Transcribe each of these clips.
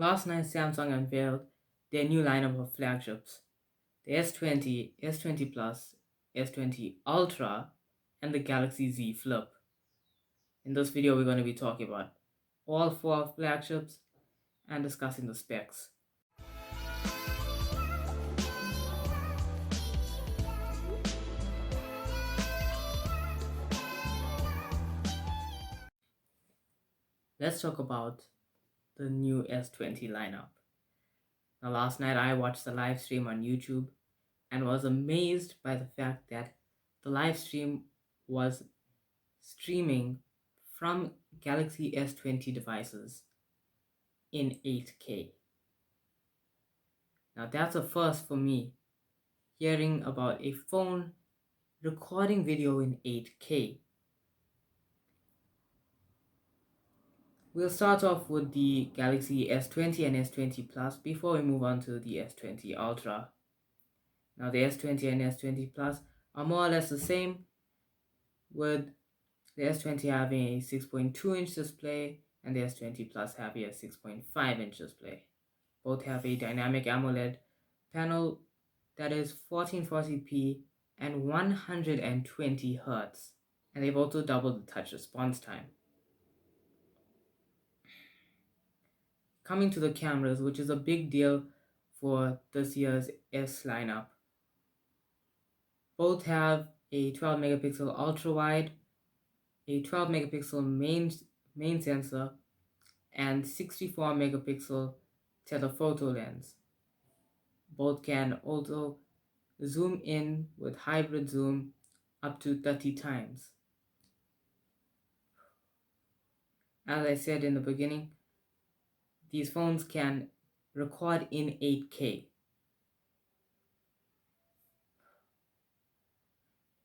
Last night, Samsung unveiled their new lineup of flagships: the S20, S20 Plus, S20 Ultra, and the Galaxy Z Flip. In this video, we're going to be talking about all four flagships and discussing the specs. Let's talk about the new S20 lineup. Now, last night I watched the live stream on YouTube and was amazed by the fact that the live stream was streaming from Galaxy S20 devices in 8K. Now, that's a first for me, hearing about a phone recording video in 8K. We'll start off with the Galaxy S20 and S20 Plus before we move on to the S20 Ultra. Now, the S20 and S20 Plus are more or less the same, with the S20 having a 6.2-inch display and the S20 Plus having a 6.5-inch display. Both have a dynamic AMOLED panel that is 1440p and 120 Hz, and they've also doubled the touch response time. Coming to the cameras, which is a big deal for this year's S lineup. Both have a 12 megapixel ultra wide, a 12 megapixel main sensor, and 64 megapixel telephoto lens. Both can also zoom in with hybrid zoom up to 30 times. As I said in the beginning, these phones can record in 8K.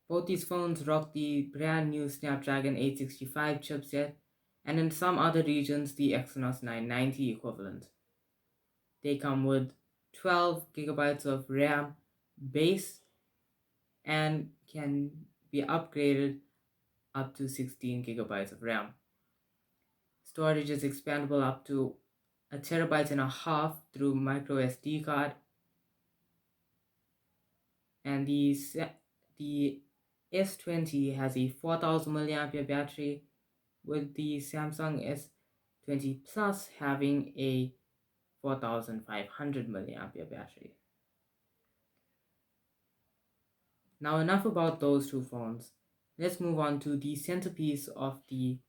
Both these phones rock the brand new Snapdragon 865 chipset, and in some other regions the Exynos 990 equivalent. They come with 12 gigabytes of RAM base and can be upgraded up to 16 gigabytes of RAM. Storage is expandable up to 1.5 terabytes through micro SD card, and the S20 has a 4000 mAh battery, with the Samsung S20 Plus having a 4500 mAh battery. Now, enough about those two phones. Let's move on to the centerpiece of the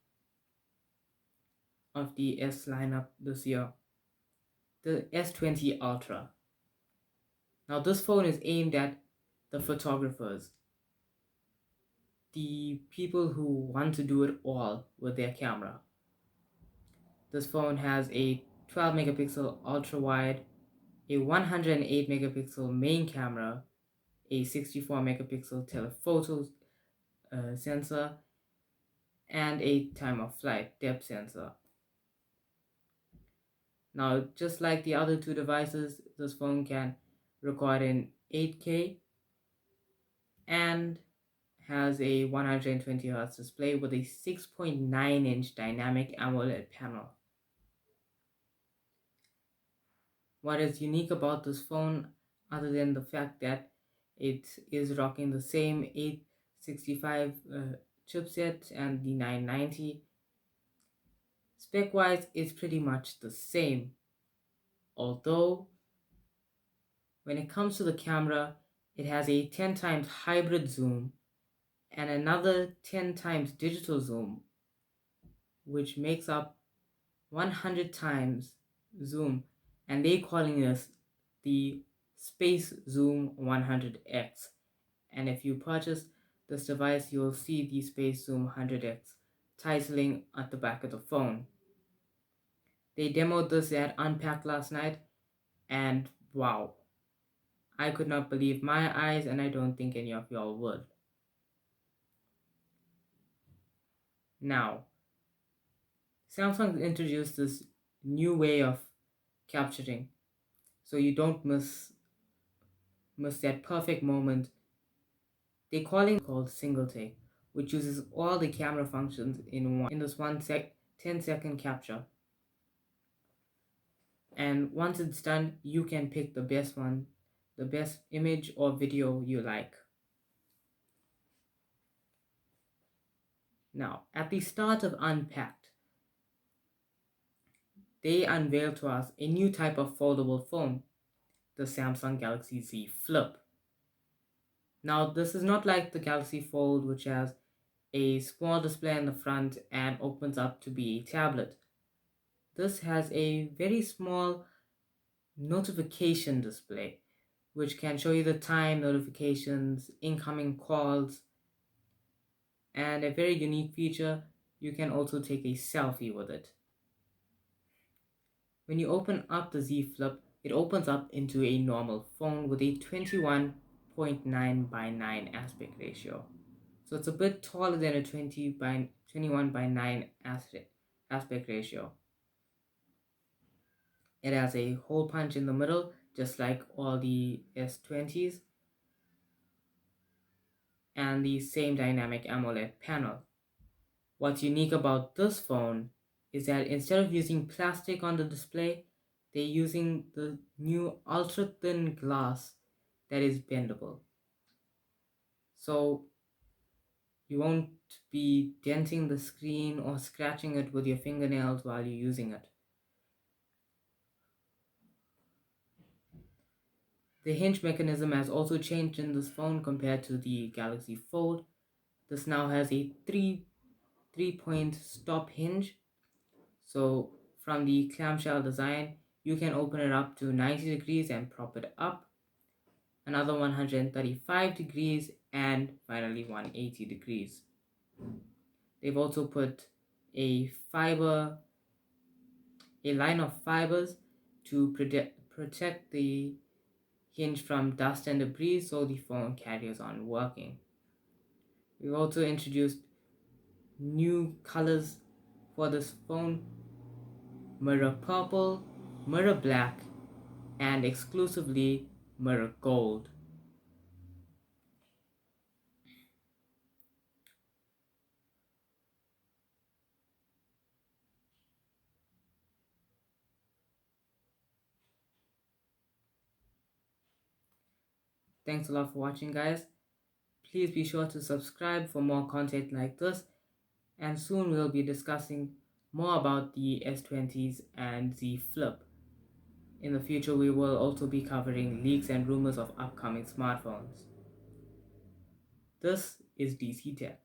S lineup this year, the S20 Ultra. Now, this phone is aimed at the photographers, the people who want to do it all with their camera. This phone has a 12 megapixel ultra wide, a 108 megapixel main camera, a 64 megapixel telephoto sensor, and a time of flight depth sensor. Now, just like the other two devices, this phone can record in 8K and has a 120 Hz display with a 6.9-inch dynamic AMOLED panel. What is unique about this phone, other than the fact that it is rocking the same 865 chipset and the 990, spec-wise it's pretty much the same, although when it comes to the camera, it has a 10 times hybrid zoom and another 10 times digital zoom, which makes up 100 times zoom, and they calling this the Space Zoom 100X. And if you purchase this device, you'll see the Space Zoom 100X titling at the back of the phone. They demoed this at Unpacked last night, and wow, I could not believe my eyes, and I don't think any of y'all would. Now, Samsung introduced this new way of capturing, so you don't miss that perfect moment. They called single take, which uses all the camera functions in this 10-second capture. And once it's done, you can pick the best one, the best image or video you like. Now, at the start of Unpacked, they unveiled to us a new type of foldable phone, the Samsung Galaxy Z Flip. Now, this is not like the Galaxy Fold, which has a small display in the front and opens up to be a tablet. This has a very small notification display, which can show you the time, notifications, incoming calls, and a very unique feature, you can also take a selfie with it. When you open up the Z Flip, it opens up into a normal phone with a 21.9 by 9 aspect ratio. So it's a bit taller than a 21 by 9 aspect ratio. It has a hole punch in the middle, just like all the S20s, and the same dynamic AMOLED panel. What's unique about this phone is that instead of using plastic on the display, they're using the new ultra thin glass that is bendable. So you won't be denting the screen or scratching it with your fingernails while you're using it. The hinge mechanism has also changed in this phone compared to the Galaxy Fold. This now has a three-point stop hinge. So from the clamshell design, you can open it up to 90 degrees and prop it up, another 135 degrees, and finally 180 degrees. They've also put a line of fibers to protect the hinge from dust and debris so the phone carries on working. We've also introduced new colors for this phone: mirror purple, mirror black, and exclusively mirror gold. Thanks a lot for watching, guys. Please be sure to subscribe for more content like this, and soon we'll be discussing more about the S20s and Z Flip. In the future, we will also be covering leaks and rumors of upcoming smartphones. This is DC Tech.